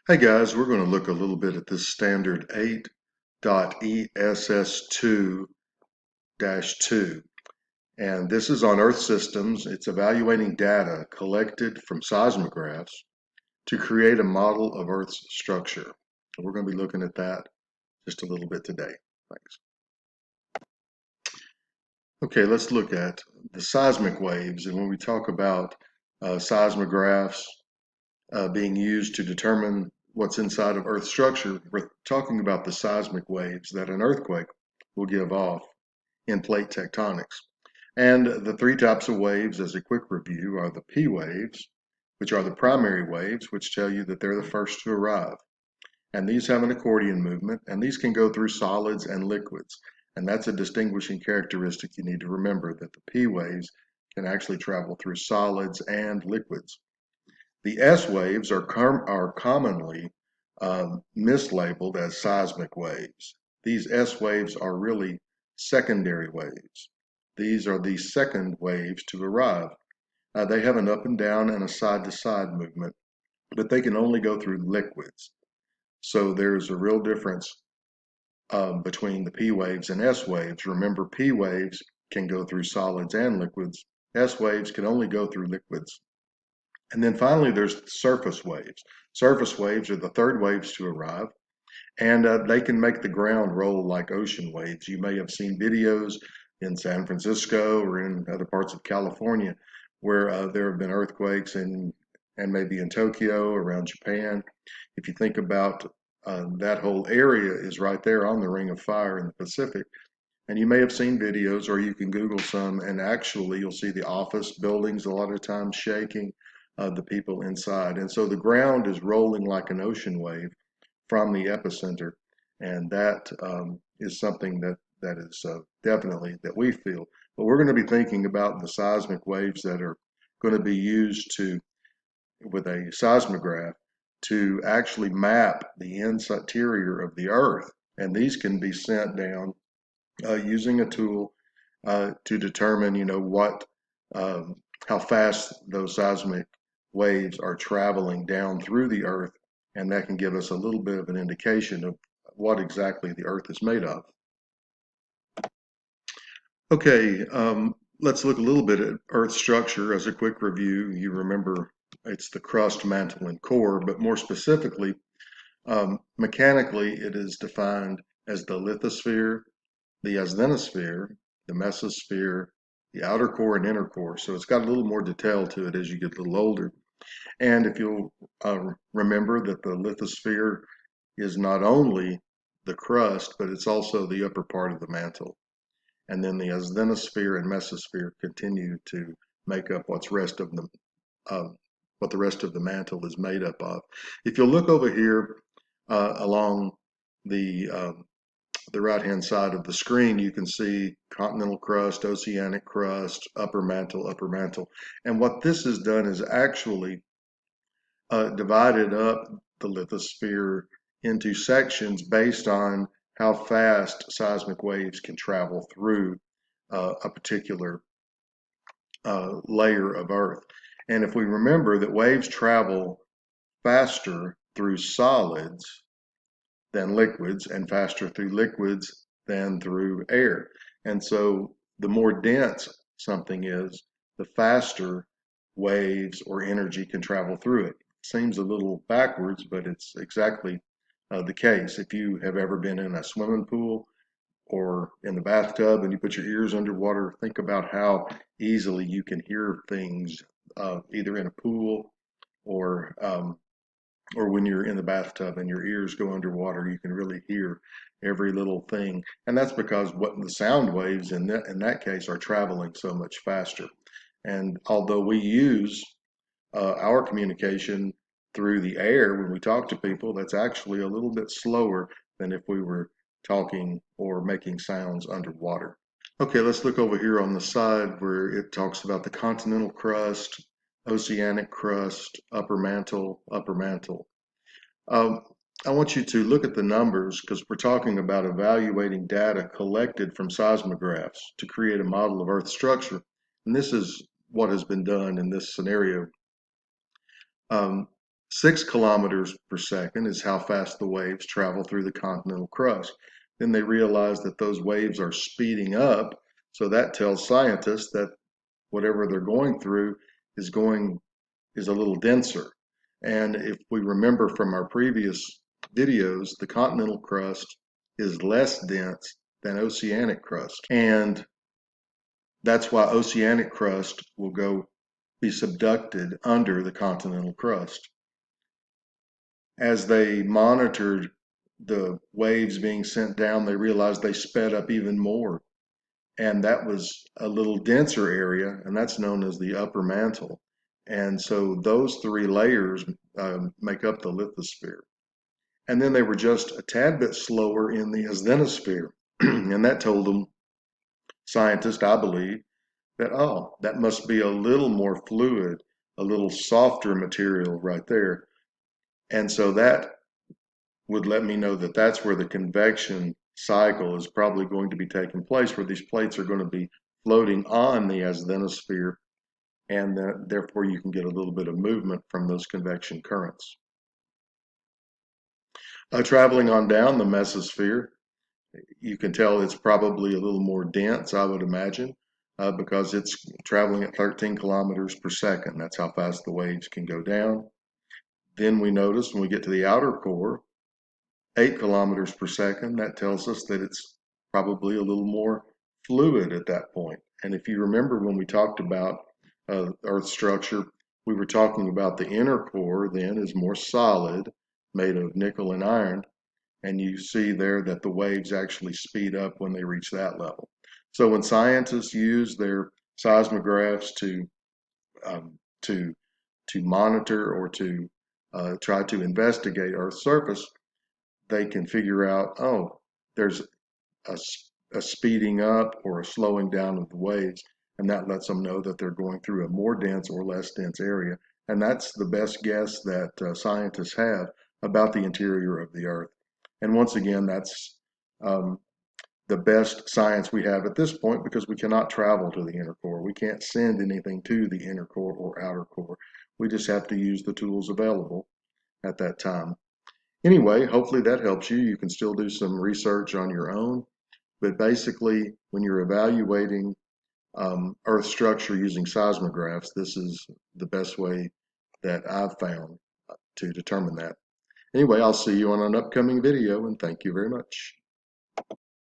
Hey guys, we're going to look a little bit at this standard 8.ESS2.2. And this is on Earth systems. It's evaluating data collected from seismographs to create a model of Earth's structure. And we're going to be looking at that just a little bit today. Thanks. Okay, let's look at the seismic waves. And when we talk about seismographs being used to determine what's inside of Earth's structure, we're talking about the seismic waves that an earthquake will give off in plate tectonics. And the three types of waves, as a quick review, are the P waves, which are the primary waves, which tell you that they're the first to arrive. And these have an accordion movement, and these can go through solids and liquids. And that's a distinguishing characteristic you need to remember, that the P waves can actually travel through solids and liquids. The S waves are commonly mislabeled as seismic waves. These S waves are really secondary waves. These are the second waves to arrive. They have an up and down and a side to side movement, but they can only go through liquids. So there's a real difference between the P waves and S waves. Remember, P waves can go through solids and liquids. S waves can only go through liquids. And then finally, there's surface waves. Surface waves are the third waves to arrive, and they can make the ground roll like ocean waves. You may have seen videos in San Francisco or in other parts of California where there have been earthquakes and maybe in Tokyo, around Japan. If you think about that whole area is right there on the Ring of Fire in the Pacific. And you may have seen videos, or you can Google some, and actually you'll see the office buildings a lot of times shaking, the people inside. And so the ground is rolling like an ocean wave from the epicenter. And that is something that is definitely that we feel. But we're going to be thinking about the seismic waves that are going to be used with a seismograph to actually map the interior of the Earth. And these can be sent down using a tool to determine, how fast those seismic waves are traveling down through the Earth, and that can give us a little bit of an indication of what exactly the Earth is made of. Okay, let's look a little bit at Earth structure as a quick review. You remember it's the crust, mantle, and core, but more specifically, mechanically, it is defined as the lithosphere, the asthenosphere, the mesosphere, the outer core and inner core. So it's got a little more detail to it as you get a little older. And if you'll remember that the lithosphere is not only the crust, but it's also the upper part of the mantle. And then the asthenosphere and mesosphere continue to make up what the rest of the mantle is made up of. If you'll look over here along the right-hand side of the screen, you can see continental crust, oceanic crust, upper mantle, upper mantle. And what this has done is actually divided up the lithosphere into sections based on how fast seismic waves can travel through a particular layer of Earth. And if we remember that waves travel faster through solids than liquids and faster through liquids than through air. And so the more dense something is, the faster waves or energy can travel through it. Seems a little backwards, but it's exactly the case. If you have ever been in a swimming pool or in the bathtub and you put your ears underwater, think about how easily you can hear things either in a pool or or when you're in the bathtub and your ears go underwater, you can really hear every little thing. And that's because what the sound waves in that case are traveling so much faster. And although we use our communication through the air when we talk to people, that's actually a little bit slower than if we were talking or making sounds underwater. Okay, let's look over here on the side where it talks about the continental crust, oceanic crust, upper mantle, upper mantle. Um, I want you to look at the numbers because we're talking about evaluating data collected from seismographs to create a model of Earth structure. And this is what has been done in this scenario. Um, 6 kilometers per second is how fast the waves travel through the continental crust. Then they realized that those waves are speeding up, so that tells scientists that whatever they're going through is a little denser. And if we remember from our previous videos, the continental crust is less dense than oceanic crust. And that's why oceanic crust will be subducted under the continental crust. As they monitored the waves being sent down, they realized they sped up even more. And that was a little denser area, and that's known as the upper mantle. And so those three layers make up the lithosphere. And then they were just a tad bit slower in the asthenosphere. And that told them, scientists, I believe, that, oh, that must be a little more fluid, a little softer material right there. And so that would let me know that that's where the convection cycle is probably going to be taking place, where these plates are going to be floating on the asthenosphere, and therefore you can get a little bit of movement from those convection currents. Traveling on down the mesosphere, you can tell it's probably a little more dense, I would imagine, because it's traveling at 13 kilometers per second. That's how fast the waves can go down. Then we notice when we get to the outer core, 8 kilometers per second, that tells us that it's probably a little more fluid at that point. And if you remember when we talked about Earth structure, we were talking about the inner core then is more solid, made of nickel and iron, and you see there that the waves actually speed up when they reach that level. So when scientists use their seismographs um, to monitor or to try to investigate Earth's surface, they can figure out, oh, there's a, a speeding up or a slowing down of the waves, and that lets them know that they're going through a more dense or less dense area. And that's the best guess that scientists have about the interior of the Earth. And once again, that's um, the best science we have at this point, because we cannot travel to the inner core. We can't send anything to the inner core or outer core. We just have to use the tools available at that time. Anyway, hopefully that helps you. You can still do some research on your own, but basically, when you're evaluating Earth structure using seismographs, this is the best way that I've found to determine that. Anyway, I'll see you on an upcoming video, and thank you very much.